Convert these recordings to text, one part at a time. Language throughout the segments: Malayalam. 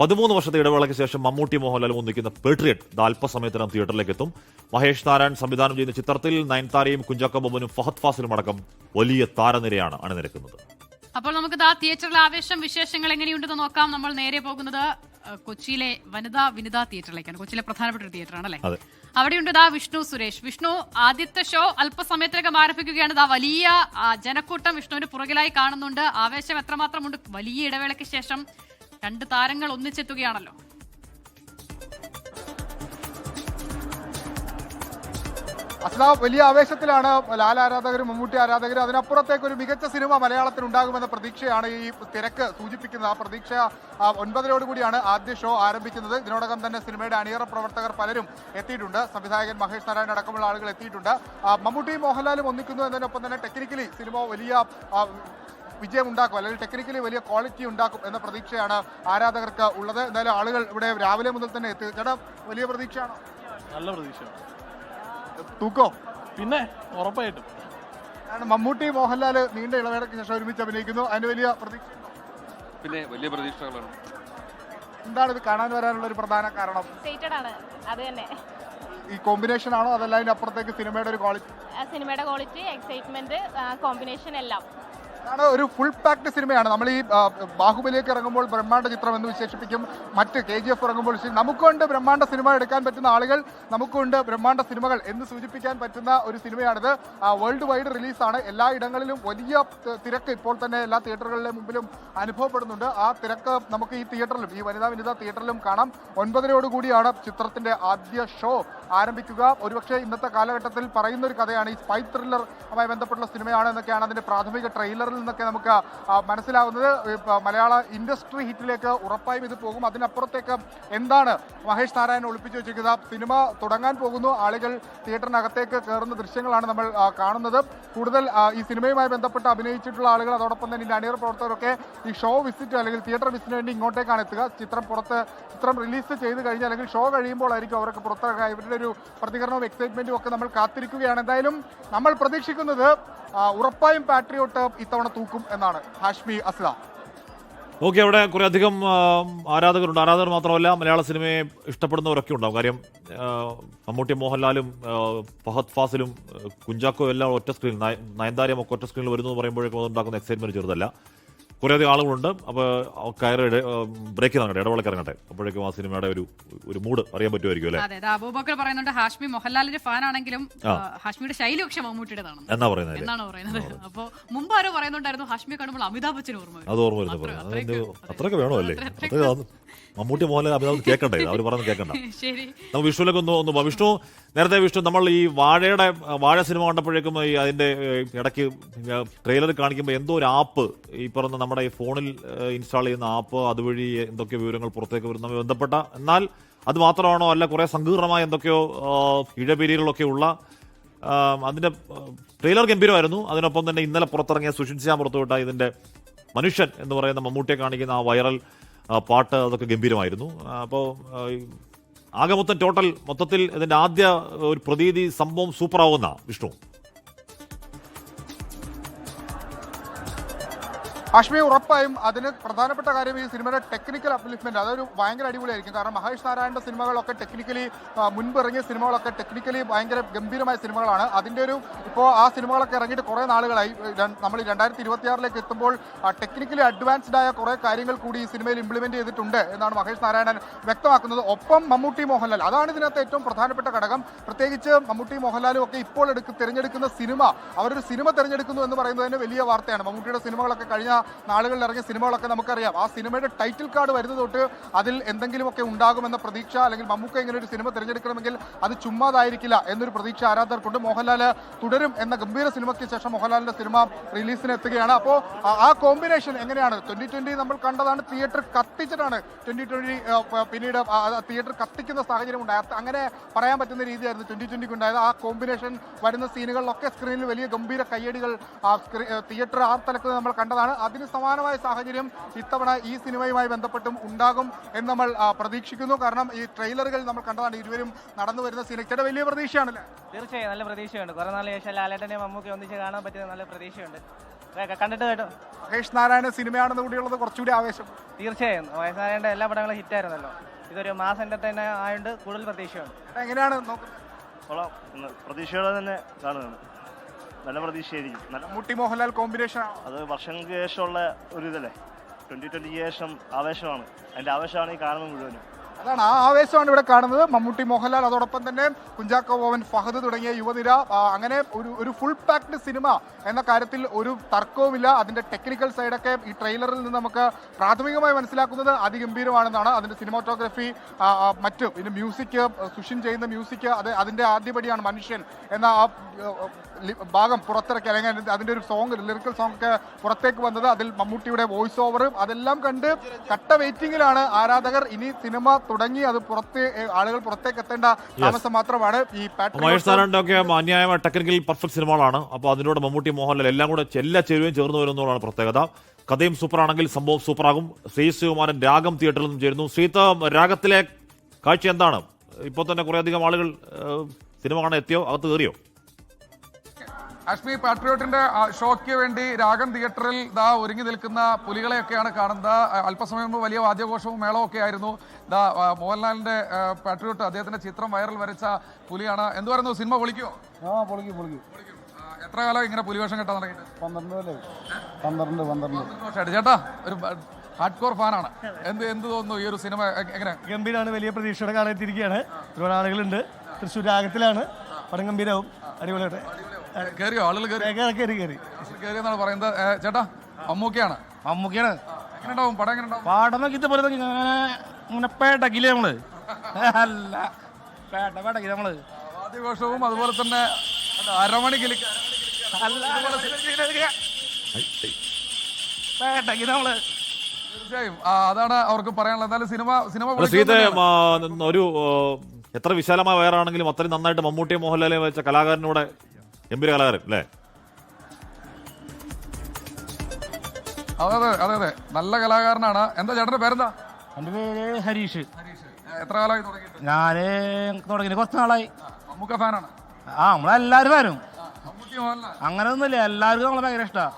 13 വർഷത്തെ ഇടവേളയ്ക്ക് ശേഷം മമ്മൂട്ടി മോഹൻലാലും ഒന്നിക്കുന്ന പേട്രിയറ്റ് അല്പസമയത്തിനകം തിയേറ്ററിലേക്ക് എത്തും. മഹേഷ് നാരായൺ സംവിധാനം ചെയ്യുന്ന ചിത്രത്തിൽ നയൻതാരയും കുഞ്ചാക്കോ ബോബനും ഫഹദ് ഫാസിലും അടക്കം വലിയ താരനിരയാണ് അണിനിരക്കുന്നത്. അപ്പോൾ നമുക്ക് തിയേറ്ററിലെ ആവേശം വിശേഷങ്ങൾ എങ്ങനെയുണ്ടെന്ന് നോക്കാം. നമ്മൾ നേരെ പോകുന്നത് കൊച്ചിയിലെ വിനിത തിയേറ്ററിലേക്കാണ്. കൊച്ചിയിലെ പ്രധാനപ്പെട്ട ഒരു തിയേറ്ററാണ് അല്ലേ? അവിടെയുണ്ട് വിഷ്ണു സുരേഷ്. വിഷ്ണു, ആദ്യത്തെ ഷോ അല്പസമയത്തിനകം ആരംഭിക്കുകയാണ്. വലിയ ജനക്കൂട്ടം വിഷ്ണുവിന്റെ പുറകിലായി കാണുന്നുണ്ട്. ആവേശം എത്രമാത്രമുണ്ട്? വലിയ ഇടവേളയ്ക്ക് ശേഷം രണ്ട് താരങ്ങൾ ഒന്നിച്ചെത്തുകയാണല്ലോ. വലിയ ആവേശത്തിലാണ് ലാൽ ആരാധകരും മമ്മൂട്ടി ആരാധകരും. അതിനപ്പുറത്തേക്ക് ഒരു മികച്ച സിനിമ മലയാളത്തിൽ ഉണ്ടാകുമെന്ന പ്രതീക്ഷയാണ് ഈ തിരക്ക് സൂചിപ്പിക്കുന്നത്. ആ പ്രതീക്ഷ 9:00 ആദ്യ ഷോ ആരംഭിക്കുന്നത്. ഇതിനോടകം തന്നെ സിനിമയുടെ അണിയറ പ്രവർത്തകർ പലരും എത്തിയിട്ടുണ്ട്. സംവിധായകൻ മഹേഷ് നാരായൺ അടക്കമുള്ള ആളുകൾ എത്തിയിട്ടുണ്ട്. മമ്മൂട്ടിയും മോഹൻലാലും ഒന്നിക്കുന്നു എന്നതിനൊപ്പം തന്നെ ടെക്നിക്കലി സിനിമ വലിയ വിജയം ഉണ്ടാക്കും, അല്ലെങ്കിൽ ടെക്നിക്കലി വലിയ ക്വാളിറ്റി ഉണ്ടാക്കും എന്ന പ്രതീക്ഷയാണ് ആരാധകർക്ക് ഉള്ളത്. എന്തായാലും ആളുകൾ ഇവിടെ രാവിലെ മുതൽ തന്നെ എത്തി. ചേട്ടാ, വലിയ പ്രതീക്ഷയാണോ? നല്ല പ്രതീക്ഷയാണ്. തൂക്കോ? പിന്നെ ഉറപ്പായിട്ടും. മമ്മൂട്ടി മോഹൻലാൽ നീണ്ട ഇളവേളയ്ക്ക് ശേഷം ഒരുമിച്ച് അഭിനയിക്കുന്നു. അതിന് വലിയ പ്രതീക്ഷ, പിന്നെ വലിയ പ്രതീക്ഷകളാണ്. എന്താണ് ഇത് കാണാൻ വരാനുള്ള ഒരു പ്രധാന കാരണം? അത് തന്നെ, ഈ കോമ്പിനേഷൻ ആണോ അതല്ല അതിനപ്പുറത്തേക്ക് സിനിമയുടെ ഒരു ക്വാളിറ്റി? സിനിമയുടെ ക്വാളിറ്റി, എക്സൈറ്റ്മെന്റ്, കോമ്പിനേഷൻ എല്ലാം. ഒരു ഫുൾ പാക്ഡ് സിനിമയാണ്. നമ്മൾ ഈ ബാഹുബലിയൊക്കെ ഇറങ്ങുമ്പോൾ ബ്രഹ്മാണ്ഡ ചിത്രം എന്ന് വിശേഷിപ്പിക്കും. മറ്റ് KGF ഇറങ്ങുമ്പോൾ നമുക്കുണ്ട് ബ്രഹ്മാണ്ഡ സിനിമ എടുക്കാൻ പറ്റുന്ന ആളുകൾ, നമുക്കുണ്ട് ബ്രഹ്മാണ്ഡ സിനിമകൾ എന്ന് സൂചിപ്പിക്കാൻ പറ്റുന്ന ഒരു സിനിമയാണിത്. World wide റിലീസാണ്. എല്ലാ ഇടങ്ങളിലും വലിയ തിരക്ക് ഇപ്പോൾ തന്നെ എല്ലാ തിയേറ്ററുകളുടെ മുമ്പിലും അനുഭവപ്പെടുന്നുണ്ട്. ആ തിരക്ക് നമുക്ക് ഈ തിയേറ്ററിലും, ഈ വിനിത തിയേറ്ററിലും കാണാം. 9:00 ചിത്രത്തിന്റെ ആദ്യ ഷോ ആരംഭിക്കുക. ഒരുപക്ഷെ ഇന്നത്തെ കാലഘട്ടത്തിൽ പറയുന്ന ഒരു കഥയാണ്. ഈ സ്പൈ ത്രില്ലറുമായി ബന്ധപ്പെട്ടുള്ള സിനിമയാണ് എന്നൊക്കെയാണ് അതിന്റെ പ്രാഥമിക ട്രെയിലറിൽ നിന്നൊക്കെ നമുക്ക് മനസ്സിലാവുന്നത്. മലയാള ഇൻഡസ്ട്രി ഹിറ്റിലേക്ക് ഉറപ്പായും ഇത് പോകും. അതിനപ്പുറത്തേക്ക് എന്താണ് മഹേഷ് നാരായൺ ഒളിപ്പിച്ചു വെച്ചിരിക്കുന്നത്? സിനിമ തുടങ്ങാൻ പോകുന്നു. ആളുകൾ തിയേറ്ററിനകത്തേക്ക് കയറുന്ന ദൃശ്യങ്ങളാണ് നമ്മൾ കാണുന്നത്. കൂടുതൽ ഈ സിനിമയുമായി ബന്ധപ്പെട്ട് അഭിനയിച്ചിട്ടുള്ള ആളുകൾ, അതോടൊപ്പം തന്നെ ഇതിന്റെ അണിയറ പ്രവർത്തകരൊക്കെ ഈ ഷോ വിസിറ്റ് അല്ലെങ്കിൽ തിയേറ്റർ വിസിറ്റിന് വേണ്ടി ഇങ്ങോട്ടേക്കാണ് എത്തുക. ചിത്രം റിലീസ് ചെയ്ത് കഴിഞ്ഞാൽ അല്ലെങ്കിൽ ഷോ കഴിയുമ്പോൾ ആയിരിക്കും അവർക്ക് പുറത്തിറങ്ങുക. ഇവരുടെ ഒരു പ്രതികരണവും എക്സൈറ്റ്മെന്റും ഒക്കെ നമ്മൾ കാത്തിരിക്കുകയാണ്. എന്തായാലും നമ്മൾ പ്രതീക്ഷിക്കുന്നത് ഉറപ്പായും പാട്രിയോട്ട് ഇത്തവണ തൂക്കും എന്നാണ്. ഹാഷ്മി, അസ്ല. ഓക്കെ, അവിടെ കുറെ അധികം ആരാധകരുണ്ട്. ആരാധകർ മാത്രമല്ല, മലയാള സിനിമയെ ഇഷ്ടപ്പെടുന്നവരൊക്കെ ഉണ്ടാവും. കാര്യം മമ്മൂട്ടി മോഹൻലാലും ഫഹദ് ഫാസിലും കുഞ്ചാക്കോ എല്ലാം ഒറ്റ സ്ക്രീൻ, നയൻതാരയും ഒക്കെ ഒറ്റ സ്ക്രീനിൽ വരുന്നു എന്ന് പറയുമ്പോഴേക്കും അതുണ്ടാക്കുന്ന എക്സൈറ്റ്മെന്റ് ചെറുതല്ല. കുറേയധികം ആളുകളുണ്ട്. അപ്പോൾ ബ്രേക്ക് ചെയ്താൽ ഇടവേളയ്ക്ക് ഇറങ്ങട്ടെ. അപ്പോഴേക്കും ആ സിനിമയുടെ ഒരു മൂഡ് അറിയാൻ പറ്റുമായിരിക്കും അല്ലേ? അതെ, അബൂബക്കർ പറയുന്നുണ്ട് ഹാഷ്മി മോഹൻലാലിന്റെ ഫാനാണെങ്കിലും ഹാഷ്മിയുടെ ശൈലി പക്ഷെ മമ്മൂട്ടിയുടേതാണ് എന്നാണ് പറയുന്നത്. അപ്പൊ മുമ്പ് ആരോ പറയുന്നുണ്ടായിരുന്നു ഹാഷ്മിയെ കാണുമ്പോൾ അമിതാഭ് ബച്ചൻ ഓർമ്മ. അത് ഓർമ്മ വരുന്നത് അത്രയൊക്കെ വേണോ അല്ലേ? മമ്മൂട്ടി മോഹൻലാൽ അമിതാഭ് കേൾക്കണ്ടേ? അവർ പറയുന്നത് കേൾക്കണ്ട. നമുക്ക് വിഷ്ണുവിലേക്ക് ഒന്ന് വിഷ്ണു, നേരത്തെ വിഷ്ണു നമ്മൾ ഈ വാഴ സിനിമ കണ്ടപ്പോഴേക്കും ഈ അതിന്റെ ഇടയ്ക്ക് ട്രെയിലർ കാണിക്കുമ്പോൾ എന്തോ ഒരു ആപ്പ്, ഈ പറഞ്ഞ നമ്മുടെ ഈ ഫോണിൽ ഇൻസ്റ്റാൾ ചെയ്യുന്ന ആപ്പ്, അതുവഴി എന്തൊക്കെയോ വിവരങ്ങൾ പുറത്തേക്ക് വരുന്ന ബന്ധപ്പെട്ട, എന്നാൽ അത് മാത്രമാണോ അല്ല കുറെ സങ്കീർണമായ എന്തൊക്കെയോ ഇഴപെരികളൊക്കെ ഉള്ള അതിന്റെ ട്രെയിലർ ഗംഭീരമായിരുന്നു. അതിനൊപ്പം തന്നെ ഇന്നലെ പുറത്തിറങ്ങിയ സുഷിൻ ശ്യാം പുറത്തുവിട്ട ഇതിന്റെ മനുഷ്യൻ എന്ന് പറയുന്ന മമ്മൂട്ടിയെ കാണിക്കുന്ന ആ വൈറൽ പാട്ട്, അതൊക്കെ ഗംഭീരമായിരുന്നു. അപ്പോൾ ആകെ മൊത്തത്തിൽ ഇതിന്റെ ആദ്യ ഒരു പ്രതീതി സംഭവം സൂപ്പറാവുന്ന വിഷ്ണു. ഹാഷ്മി, ഉറപ്പായും അതിന് പ്രധാനപ്പെട്ട കാര്യം ഈ സിനിമയുടെ ടെക്നിക്കൽ അപ്ലിഫ്റ്റ്മെന്റ്. അതൊരു ഭയങ്കര അടിപൊളിയായിരിക്കും. കാരണം മഹേഷ് നാരായണന്റെ സിനിമകളൊക്കെ ടെക്നിക്കലി, മുൻപ് ഇറങ്ങിയ സിനിമകളൊക്കെ ടെക്നിക്കലി ഭയങ്കര ഗംഭീരമായ സിനിമകളാണ്. അതിൻ്റെ ഇപ്പോൾ ആ സിനിമകളൊക്കെ ഇറങ്ങിയിട്ട് കുറേ നാളുകളായി. നമ്മൾ 2026 എത്തുമ്പോൾ ടെക്നിക്കലി അഡ്വാൻസ്ഡ് ആയ കുറേ കാര്യങ്ങൾ കൂടി ഈ സിനിമയിൽ ഇംപ്ലിമെന്റ് ചെയ്തിട്ടുണ്ട് എന്നാണ് മഹേഷ് നാരായണൻ വ്യക്തമാക്കുന്നത്. ഒപ്പം മമ്മൂട്ടി മോഹൻലാൽ, അതാണ് ഇതിനകത്ത് ഏറ്റവും പ്രധാനപ്പെട്ട ഘടകം. പ്രത്യേകിച്ച് മമ്മൂട്ടി മോഹൻലാലും ഒക്കെ ഇപ്പോൾ തിരഞ്ഞെടുക്കുന്ന സിനിമ, അവരൊരു സിനിമ തിരഞ്ഞെടുക്കുന്നു എന്ന് പറയുന്നത് തന്നെ വലിയ വാർത്തയാണ്. മമ്മൂട്ടിയുടെ സിനിമകളൊക്കെ കഴിഞ്ഞ നാളുകളിൽ ഇറങ്ങിയ സിനിമകളൊക്കെ നമുക്കറിയാം. ആ സിനിമയുടെ ടൈറ്റിൽ കാർഡ് വരുന്നത് തൊട്ട് അതിൽ എന്തെങ്കിലുമൊക്കെ ഉണ്ടാകുമെന്ന പ്രതീക്ഷ, അല്ലെങ്കിൽ മമ്മൂക്ക ഇങ്ങനെ ഒരു സിനിമ തിരഞ്ഞെടുക്കണമെങ്കിൽ അത് ചുമ്മാതായിരിക്കില്ല എന്നൊരു പ്രതീക്ഷ ആരാധകർക്കുണ്ട്. മോഹൻലാൽ തുടരും എന്ന ഗംഭീര സിനിമയ്ക്ക് ശേഷം മോഹൻലാലിന്റെ സിനിമ റിലീസിന് എത്തുകയാണ്. അപ്പോൾ ആ കോമ്പിനേഷൻ എങ്ങനെയാണ്? 2020 നമ്മൾ കണ്ടതാണ്. തിയേറ്റർ കത്തിച്ചിട്ടാണ് 2020 പിന്നീട് തിയേറ്റർ കത്തിക്കുന്ന സാഹചര്യം ഉണ്ടായത്. അങ്ങനെ പറയാൻ പറ്റുന്ന രീതിയായിരുന്നു 2020 ഉണ്ടായത്. ആ കോമ്പിനേഷൻ വരുന്ന സീനുകളിലൊക്കെ സ്ക്രീനിൽ വലിയ ഗംഭീര കയ്യടികൾ തിയേറ്റർ ആർത്തലക്കുന്നത് നമ്മൾ കണ്ടതാണ്. അതിന് സമാനമായ സാഹചര്യം ഇത്തവണ ഈ സിനിമയുമായി ബന്ധപ്പെട്ടും ഉണ്ടാകും എന്ന് നമ്മൾ പ്രതീക്ഷിക്കുന്നു. കാരണം ഈ ട്രെയിലറുകൾ നമ്മൾ കണ്ടതാണ്. ഇരുവരും നടന്നു വരുന്ന സീനൊക്കെ വലിയ പ്രതീക്ഷയാണല്ലേ? തീർച്ചയായും നല്ല പ്രതീക്ഷയുണ്ട്. കുറെ നാൾ ശേഷം ലാലേട്ടനെ മമ്മൂക്കി ഒന്നിച്ച് കാണാൻ പറ്റിയ നല്ല പ്രതീക്ഷയുണ്ട്. കണ്ടിട്ട് കേട്ടോ. മഹേഷ് നാരായണ സിനിമയാണെന്ന് കൂടിയുള്ളത് കുറച്ചുകൂടി ആവേശം. തീർച്ചയായും മഹേഷ് നാരായണന്റെ എല്ലാ പടങ്ങളും ഹിറ്റായിരുന്നല്ലോ. ഇതൊരു മാസ് എന്റർടൈനർ ആയതുകൊണ്ട് കൂടുതൽ പ്രതീക്ഷയാണ്. എങ്ങനെയാണ് നോക്കുന്നത്? പ്രതീക്ഷയോടെ തന്നെ കാണുകയാണ്. നല്ല പ്രതീക്ഷയായിരിക്കും. മമ്മൂട്ടി മോഹൻലാൽ കോമ്പിനേഷൻ അത് വർഷങ്ങൾക്ക് ശേഷമുള്ള ഒരു ഇതല്ലേ, 2020 ശേഷം ആവേശമാണ്. അതിന്റെ ആവേശമാണ് ഈ കാണുന്നത് മുഴുവനും. അതാണ് ആ ആവേശമാണ് ഇവിടെ കാണുന്നത്. മമ്മൂട്ടി മോഹൻലാൽ, അതോടൊപ്പം തന്നെ കുഞ്ചാക്കോ ബോബൻ, ഫഹദ് തുടങ്ങിയ യുവനിര, അങ്ങനെ ഒരു ഫുൾ പാക്ഡ് സിനിമ എന്ന കാര്യത്തിൽ ഒരു തർക്കവുമില്ല. അതിന്റെ ടെക്നിക്കൽ സൈഡൊക്കെ ഈ ട്രെയിലറിൽ നിന്ന് നമുക്ക് പ്രാഥമികമായി മനസ്സിലാക്കുന്നത് അതിഗംഭീരമാണെന്നാണ്. അതിന്റെ സിനിമാറ്റോഗ്രഫി, മറ്റും ഇതിന്റെ മ്യൂസിക്, സുഷിൻ ചെയ്യുന്ന മ്യൂസിക്, അതിന്റെ ആദ്യപടിയാണ് മനുഷ്യൻ എന്ന ആ ഭാഗം പുറത്തിറക്കി, അല്ലെങ്കിൽ അതിന്റെ ഒരു സോങ്, ലിറിക്കൽ സോങ് ഒക്കെ പുറത്തേക്ക് വന്നത്, അതിൽ മമ്മൂട്ടിയുടെ വോയിസ് ഓവറും അതെല്ലാം കണ്ട് കട്ട വെയിറ്റിംഗിലാണ് ആരാധകർ. ഇനി സിനിമ തുടങ്ങി അത് ആളുകൾ പുറത്തേക്ക് എത്തേണ്ട താമസം മാത്രമാണ്. ഈ മഹേഷ് നാരായണന്റെ ഒക്കെ അന്യായമായ ടെക്നിക്കൽ പെർഫെക്റ്റ് സിനിമകളാണ്. അപ്പോൾ അതിനോട് മമ്മൂട്ടി, മോഹൻലാൽ എല്ലാം കൂടെ എല്ലാ ചേരുവയും ചേർന്ന് വരുന്നതാണ് പ്രത്യേകത. കഥയും സൂപ്പറാണെങ്കിൽ സംഭവം സൂപ്പറാകും. ശ്രീ ശ്രീകുമാരൻ രാഗം തിയേറ്ററിൽ നിന്നും ചേരുന്നു. ശ്രീത്ത്, രാഗത്തിലെ കാഴ്ച എന്താണ്? ഇപ്പോൾ തന്നെ കുറേയധികം ആളുകൾ സിനിമ കാണാൻ എത്തിയോ, അകത്ത് കയറിയോ? അശ്മി, പാട്രിയോട്ടിന്റെ ഷോയ്ക്ക് വേണ്ടി രാഗം തിയേറ്ററിൽ ഒരുങ്ങി നിൽക്കുന്ന പുലികളെയൊക്കെയാണ് കാണുന്നത്. അല്പസമയം മുമ്പ് വലിയ വാദ്യഘോഷവും മേളവും ഒക്കെ ആയിരുന്നു. മോഹൻലാലിന്റെ പാട്രിയോട്ട്, അദ്ദേഹത്തിന്റെ ചിത്രം വൈറൽ വരച്ച പുലിയാണ്. എന്ത് പറയുന്നു, സിനിമ പൊളിക്കോ? പൊളിക്കും. എത്ര കാലം ഇങ്ങനെ പുലിവേഷം കെട്ടാൻ തുടങ്ങിയിട്ട്? 12 ചേട്ടാ ഒരു ഹാർഡ് കോർ ഫാനാണ്. എന്ത് തോന്നുന്നു ഈ ഒരു സിനിമ? എങ്ങനെ? ഗംഭീരമാണ്. വലിയ പ്രതീക്ഷയുടെ കാണാത്തിരിക്കുകയാണ്. ഒരുപാട് ആളുകളുണ്ട്. തൃശ്ശൂർ രാഗത്തിലാണ്. പടം ഗംഭീരവും. അടിപൊളിയായിട്ട് കയറിയോ? ആളുകൾ കയറിയെന്നാണ് പറയുന്നത്. ചേട്ടാ, മമ്മൂക്കയാണ്. എങ്ങനെയുണ്ടാവും പടം? എങ്ങനെയുണ്ടാവും പാടം നോക്കിയിട്ട് പോലെ ഇങ്ങനെ പേട്ടക്കില്ലേ നമ്മള്? അല്ല, പേട്ടക്കില്ല നമ്മള്. വാദ്യഘോഷവും അതുപോലെ തന്നെ അരമണി കിളിക്ക് പേട്ടക്കില്ല നമ്മള്. തീർച്ചയായും അതാണ് അവർക്ക് പറയാനുള്ളത്. എന്തായാലും സിനിമ ഒരു എത്ര വിശാലമായ വയറാണെങ്കിലും അത്രയും നന്നായിട്ട് മമ്മൂട്ടിയെ മോഹൻലാലെ വെച്ച കലാകാരനൂടെ ഗംഭീര കലാകാരൻ അല്ലേ? അതെ, നല്ല കലാകാരനാണ്. എന്താ ചേട്ടന്റെ പേരെന്താ? എന്റെ പേര് ഹരീഷ്. എത്ര കാലമായി തുടങ്ങിയിട്ട്? ഞാന് തുടങ്ങി കുറച്ച് നാളായി. മമ്മൂക്ക ഫാനാണ്? നമ്മളെല്ലാരും വരും. മമ്മൂട്ടി മോഹൻലാൽ അങ്ങനെ ഒന്നുമില്ല, എല്ലാവർക്കും നമ്മളെ ഭയങ്കര ഇഷ്ടമാണ്.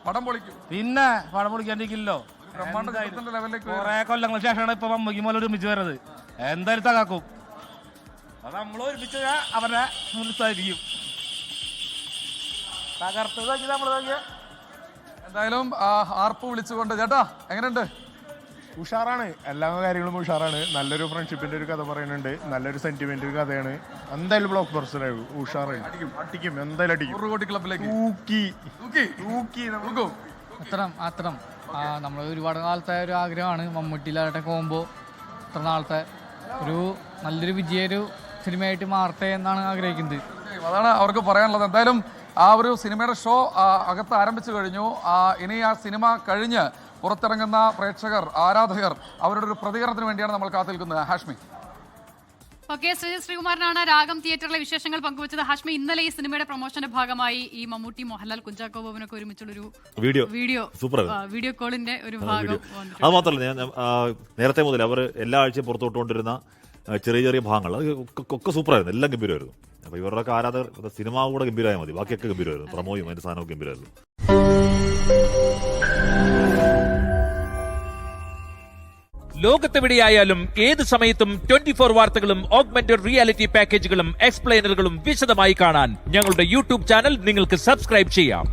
പടം പൊളിക്കും. പിന്നെ പടം പൊളിക്കാണ്ടിരിക്കില്ലല്ലോ. കുറെ കൊല്ലങ്ങൾക്ക് ശേഷമാണ് ഇപ്പൊ മമ്മൂക്കി മോഹൻലാൽ ഒരുമിച്ച് വരുന്നത്. എന്തായാലും തകർക്കും. അത് നമ്മൾ ഒരുമിച്ച് അവരെ മുൻസായിരിക്കും. എന്തായാലും ആർപ്പ് വിളിച്ചുകൊണ്ട് ചേട്ടാ എങ്ങനെയുണ്ട്? ഉഷാറാണ്. എല്ലാ കാര്യങ്ങളും ഉഷാറാണ്. നല്ലൊരു ഫ്രണ്ട്ഷിപ്പിന്റെ ഒരു കഥ പറയുന്നുണ്ട്. നല്ലൊരു സെന്റിമെന്റ് ഒരു കഥയാണ്. എന്തായാലും ബ്ലോക്ക് ബസ്റ്റർ ആവും. ഉഷാറാണ്. അടിക്കും, എന്തായാലും അടിക്കും. 100 കോടി ക്ലബിലേക്ക് അത്രം നമ്മൾ ഒരുപാട് കാലത്തെ ഒരു ആഗ്രഹമാണ് മമ്മൂട്ടിയിലാവട്ടെ കോംബോ. ഇത്ര നാളത്തെ ഒരു നല്ലൊരു വിജയൊരു സിനിമയായിട്ട് മാറട്ടെ എന്നാണ് ആഗ്രഹിക്കുന്നത്. അതാണ് അവർക്ക് പറയാനുള്ളത്. എന്തായാലും ആ ഒരു സിനിമയുടെ ഷോ അകത്ത് ആരംഭിച്ചു കഴിഞ്ഞു. ഇനി ആ സിനിമ കഴിഞ്ഞ് പുറത്തിറങ്ങുന്ന പ്രേക്ഷകർ, ആരാധകർ, അവരുടെ ഒരു പ്രതികരണത്തിന് വേണ്ടിയാണ് നമ്മൾ കാത്തിരിക്കുന്നത്. ഹാഷ്മി. ഓക്കെ, ശ്രീകുമാരനാണ് രാഗം തിയേറ്ററിലെ വിശേഷങ്ങൾ പങ്കുവച്ചത്. ഹാഷ്മി, ഇന്നലെ ഈ സിനിമയുടെ പ്രൊമോഷന്റെ ഭാഗമായി ഈ മമ്മൂട്ടി, മോഹൻലാൽ, കുഞ്ചാക്കോ ബോബനൊക്കെ ഒരുമിച്ചുള്ളൊരു വീഡിയോ കോളിന്റെ ഒരു ഭാഗം. അത് മാത്രമല്ല, ഞാൻ നേരത്തെ മുതൽ അവർ എല്ലാ ആഴ്ചയും പുറത്തു വിട്ടുകൊണ്ടിരുന്ന ചെറിയ ഭാഗങ്ങൾ ഒക്കെ സൂപ്പറായിരുന്നു. എല്ലാം ഗംഭീരമായിരുന്നു. അപ്പോൾ ഇവരുടെയൊക്കെ ആരാധകർ സിനിമ കൂടെ ഗംഭീരമായ മതി, ബാക്കിയൊക്കെ ഗംഭീരമായിരുന്നു. പ്രമോയും അതിന്റെ സാധനവും ഗംഭീരമായിരുന്നു. ലോകത്തെവിടെയായാലും ഏത് സമയത്തും 24 വാർത്തകളും ഓഗ്മെന്റഡ് റിയാലിറ്റി പാക്കേജുകളും എക്സ്പ്ലെയിനറുകളും വിശദമായി കാണാൻ ഞങ്ങളുടെ യൂട്യൂബ് ചാനൽ നിങ്ങൾക്ക് സബ്സ്ക്രൈബ് ചെയ്യാം.